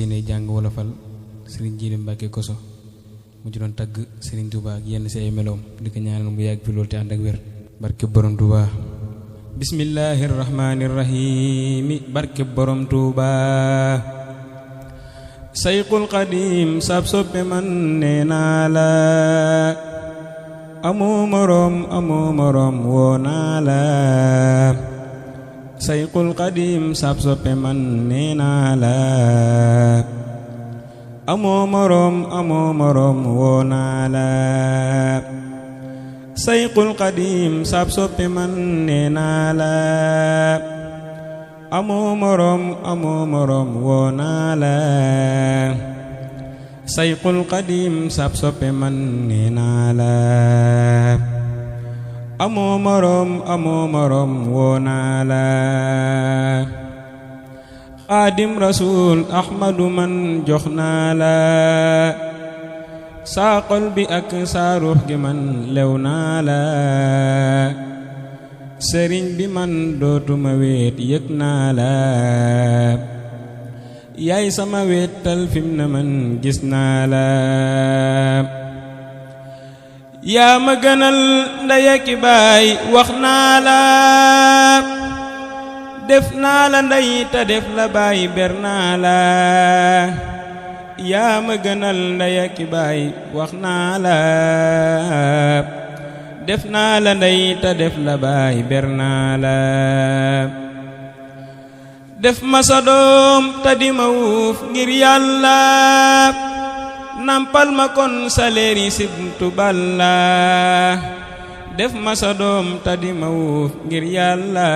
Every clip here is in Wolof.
yéene jàng wolofal Serigne Djily Mbacke Koso mu ci doon tagg Serigne Touba ak yenn ci ay meloom di ko ñaanal mu yàgg fi loolu te ànd ak wér barke borom Touba. bismillahir rahmanir rahim barke borom Touba. sayqul qadim sab soppe man nee naa la amoo moroom woo naa la. sayqul qadim sab soppe man nee naa la amoo moroom woo naa la. sayqul qadim sab soppe man nee naa la amoo moroom woo naa la. sayqul qadim sab soppe man nee naa la amoo moroom woo naa la. xaadim rasul ahmadu man jox naa la saa xol bi ak saa ruux gi man lew naa la. sëriñ bi man dootuma wéet yëg naa la yaay sama wéetal fim na man gis naa la. yaa ma gënal ndey ak baay wax naa la def naa la ndey te def la baay ber naa la. yaa ma gënal ndey ak baay wax naa la def naa la ndey te def la baay ber naa la. def ma sa doom te di ma wuuf ngir yàlla nampal ma kon sa leeri sibtu balla. def ma sa doom te di ma wuuf ngir yàlla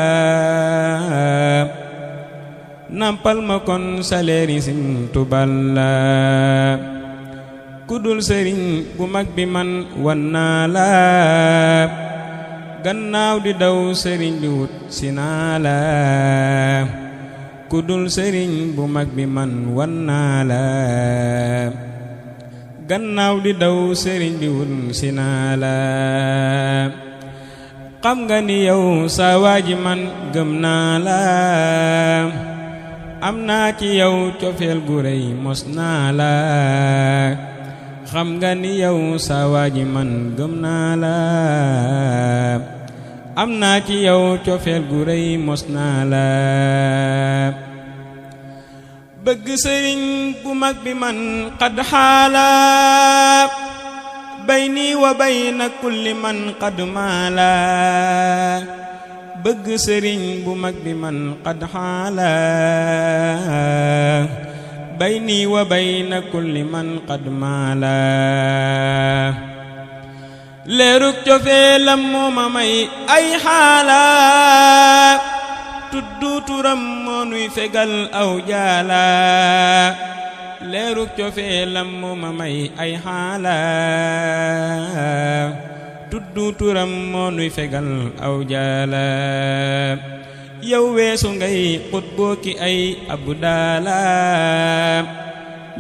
nampal ma kon sa leeri sibtu balla. kudul sëriñ bu mag bi man wan naa la gannaaw di daw sëriñ bi wut si naa la. kudul sëriñ bu mag bi man wan naa la gannaaw di daw sëriñ bi wut si naa la. xam nga ni yow sa waaji man gëm naa la am naa ci yow cofeel gu rëy mos naa la. xam nga ni yow sa waaji man gëm naa la am naa ci yow cofeel gu rëy mos naa la. bëgg sëriñ bu mag bi man xad xaala bayni wa bayna kulli man xad maala. bëgg sëriñ bu mag bi man xad xaala bayni wa bayna kulli man xad maala. leerug cofeelam moo ma may ay xaala tuddu turam moo nuy fegal aw jaala. leerug cofeelam moo ma may ay xaala tuddu turam moo nuy fegal aw jaala. yow weesu ngay xutboo ki ay abu daala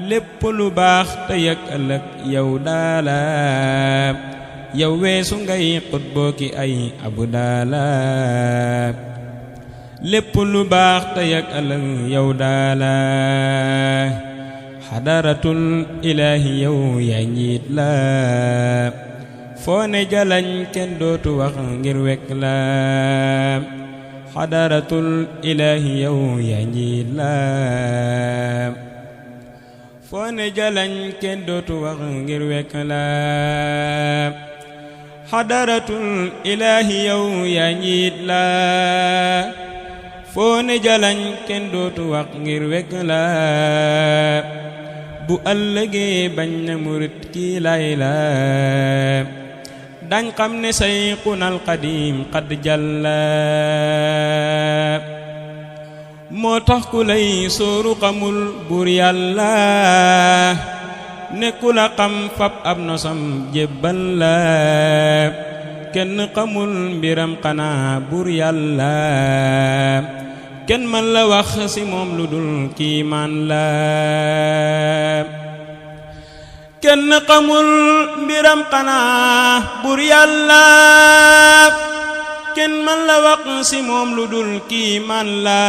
lépp lu baax te yëg ëllëg yow daala. yow weesu ngay xutboo ki ay abu daala lépp lu baax te yëg ëllëg yow daala. xadaratul ilaahi yow yaa njiit la foo ne jalañ kenn dootu wax ngir wekk la. xadaratul ilaahi yow yaa njiit la foo ne jalañ kenn dootu wax ngir wekk la. xadaratul ilaahi yow yaa njiit la foo ne jalañ kenn dootu wax ngir wekk la. bu ëllëgee bañ na murit kii lay la dañ xam ne sayxunal qadim qad jalla. moo tax ku lay sóoru xamul buur yàlla nekku la xam fab ab nosam jébbal la. kenn xamul mbiram xanaa buur yàlla kenn man la wax ci moom lu dul kiimaan la. kenn xamul mbiram xanaa buur yàlla kenn man la wax ci moom lu dul kiimaan la.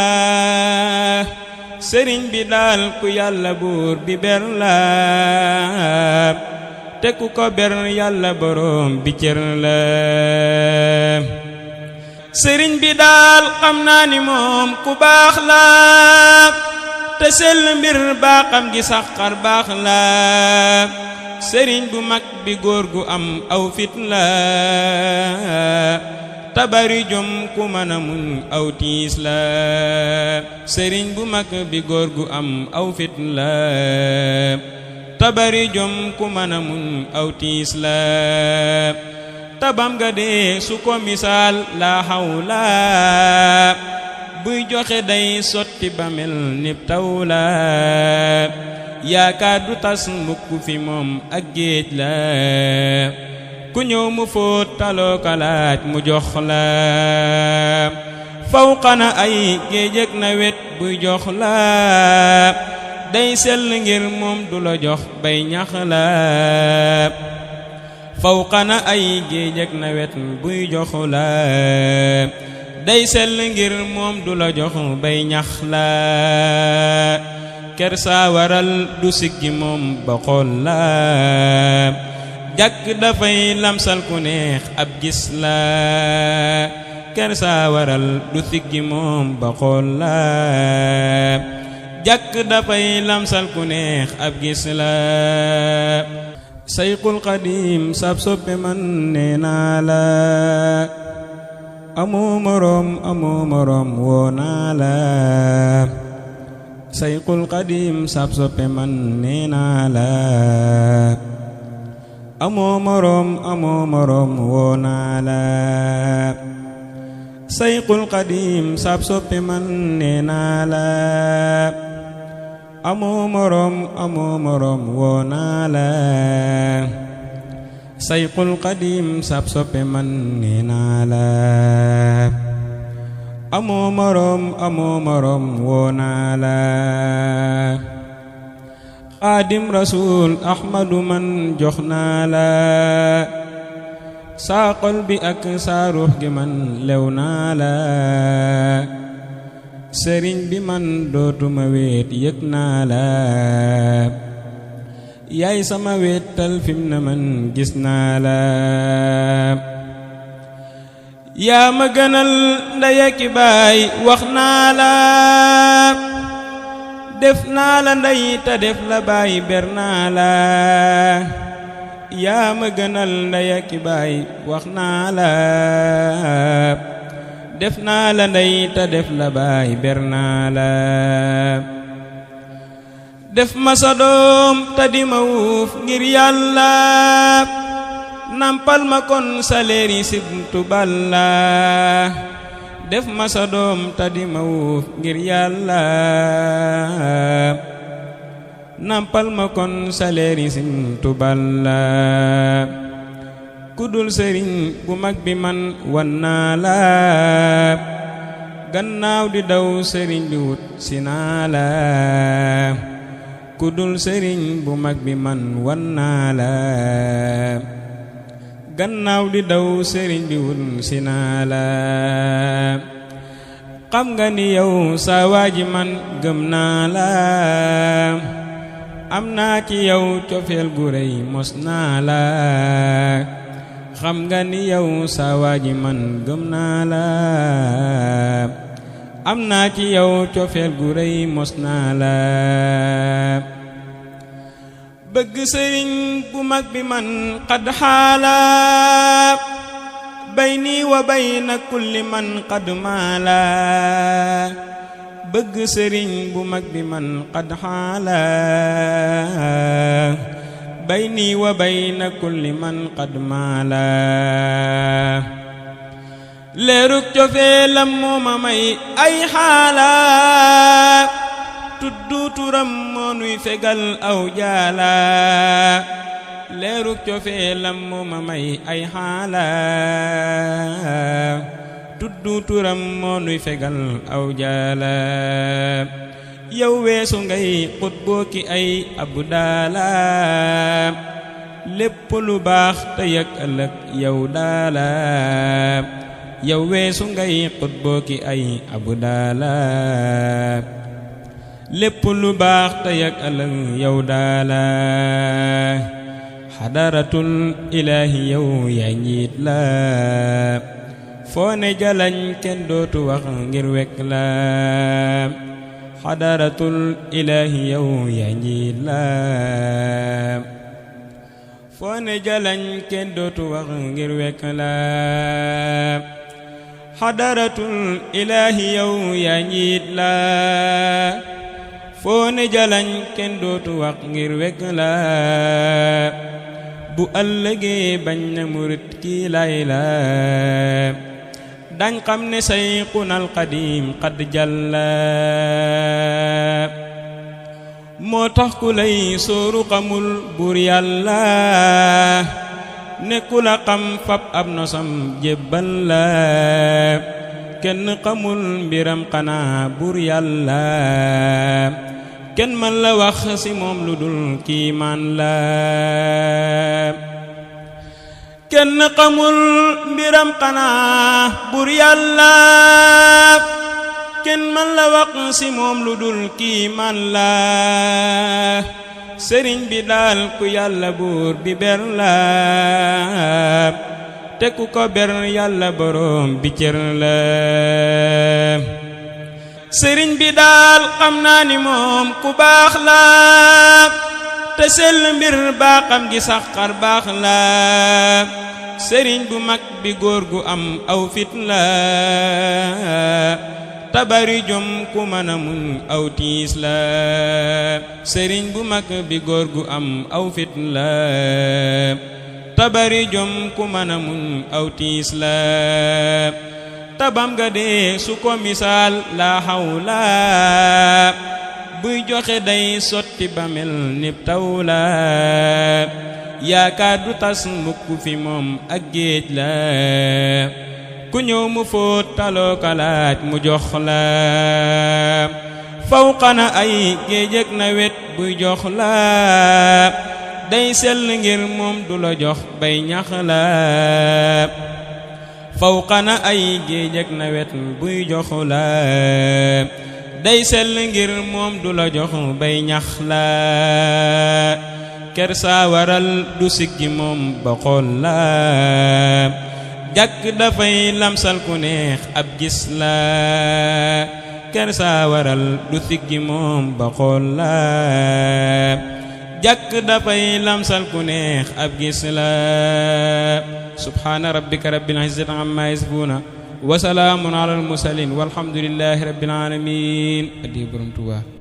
sëriñ bi daal ku yàlla buur bi ber la te ku ko ber yàlla boroom bi cër la sëriñ bi daal xam naa ni moom ku baax la te sell mbir baaxam gi sax xar baax la sëriñ bu mag bi góor gu am aw fit la tabari jom ku mën a muñ aw tiis la sëriñ bu mag bi góor gu am aw fit la tabari jom ku mën a muñ aw tiis la tabam ga dee su ko misaal laa hawla buy joxe day sotti ba mel nib taw la yaakaar du tas mukk fi moom ak géej la ku ñëw mu fóot taloo kalaaj mu jox la fawqana ay géej ak nawet buy jox la day sell ngir moom du la jox bay ñax la fawqana ay géej ak nawet buy jox la day sell ngir moom du la jox bay ñax la kersa waral du siggi moom ba xool la jàkk dafay lamsal ku neex ab gis la kersa waral du siggi moom ba xool la jàkk dafay lamsal ku neex ab gis la sayxul xadim sab soppe man nee naa la amoo moroom woo naa la sayxul xadim sab soppe man nee naa la amoo moroom woo naa la sayxul xadim sab soppe man nee naa la amoo moroom woo naa la sayxul xadim sab soppe man nee naa la amoo moroom woo naa la xaadim rasul ahmadu man jox naa la saa xol bi ak saa ruux gi man lew naa la sëriñ bi man dootuma wéet yëg naa la yaay sama wéetal fim na man gis naa la yaa ma gënal ndey ak baay wax naa la def naa la ndey te def la baay ber naa la yaa ma gënal ndey ak baay wax naa la def naa la ndey te def la baay ber naa la def ma sa doom te di ma wuuf ngir yàlla nampal ma kon sa leeri sibtu balla def ma sa doom te di ma wuuf ngir yàlla nampal ma kon sa leeri sibtu balla kudul sëriñ bu mag bi man wan naa la gannaaw di daw sëriñ bi wut si naa la kudul sëriñ bu mag bi man wan naa la gannaaw di daw sëriñ bi wut si naa la xam nga ni yow sa waaji man gëm naa la am naa ci yow cofeel gu rëy mos naa la xam nga ni yow sa waaji man gëm naa la am naa ci yow cofeel gu rëy mos naa la bëgg sëriñ bu mag bi man xad xaala bayni wa bayna kulli man xad maala bëgg sëriñ bu mag bi man xad xaala bayni wa bayna kulli man qad maala leeruk cofeelam moo ma may ay xaala tuddu turam moo nuy fegal aw jaala leeruk cofeelam moo ma may ay xaala tuddu turam moo nuy fegal aw jaala yow weesu ngay xutboo ki ay abu daala lépp lu baax te yëg ëllëg yow daala yow weesu ngay xutboo ki ay abu daala lépp lu baax tey ak ëllëg yow daala xadaratul ilaahi yow yaa njiit la foo ne jalañ kenn dootu wax ngir wekk la xadaratul ilaahi yow yaa njiit la foo ne jalañ kenn dootu wax ngir wekk la xadaratul ilaahi yow yaa njiit la foo ne jalañ kenn dootu wax ngir wekk la bu ëllëgee bañ na murit kii lay la dañ xam ne sayxunal xadiim xad jalla moo tax ku lay sóoru xamul buur yàlla nekku la xam fab ab nosam jébbal la kenn xamul mbiram xanaa buur yàlla kenn mën la wax ci moom lu dul kiimaan la kenn xamul mbiram xanaa buur yàlla kenn mën la wax ci moom lu dul kiimaan la sëriñ bi daal ku yàlla buur bi ber la te ku ko ber yàlla boroom bi cër la sëriñ bi daal xam naa ni moom ku baax la te sell mbir baaxam gi sax xar baax la sëriñ bu mag bi góor gu am aw fit la tabari jom ku mën a muñ aw tiis la sëriñ bu mag bi góor gu am aw fit la tabari jom ku mën a muñ aw tiis la tabam ga dee su ko misaal laa hawla buy joxe day sotti ba mel nib taw la yaakaar du tas mukk fi moom ak géej la ku ñëw mu fóot taloo kalaaj mu jox la fawqana ay géej ak nawet buy jox la day sell ngir moom du la jox bay ñax la fawqana ay géej ak nawet buy jox la day sell ngir moom du la jox bay ñax la kersa waral du siggi moom ba xool la jàkk dafay lamsal ku neex ab gis la kersa waral du siggi moom ba xool la jàkk dafay lamsal ku neex ab gis la subhaana rabbika rabbil izzati amma yasifuuna wa salaamun alal mursaliin walhamdulillahi rabbil aalamiin. Addi Borom Tuubaa.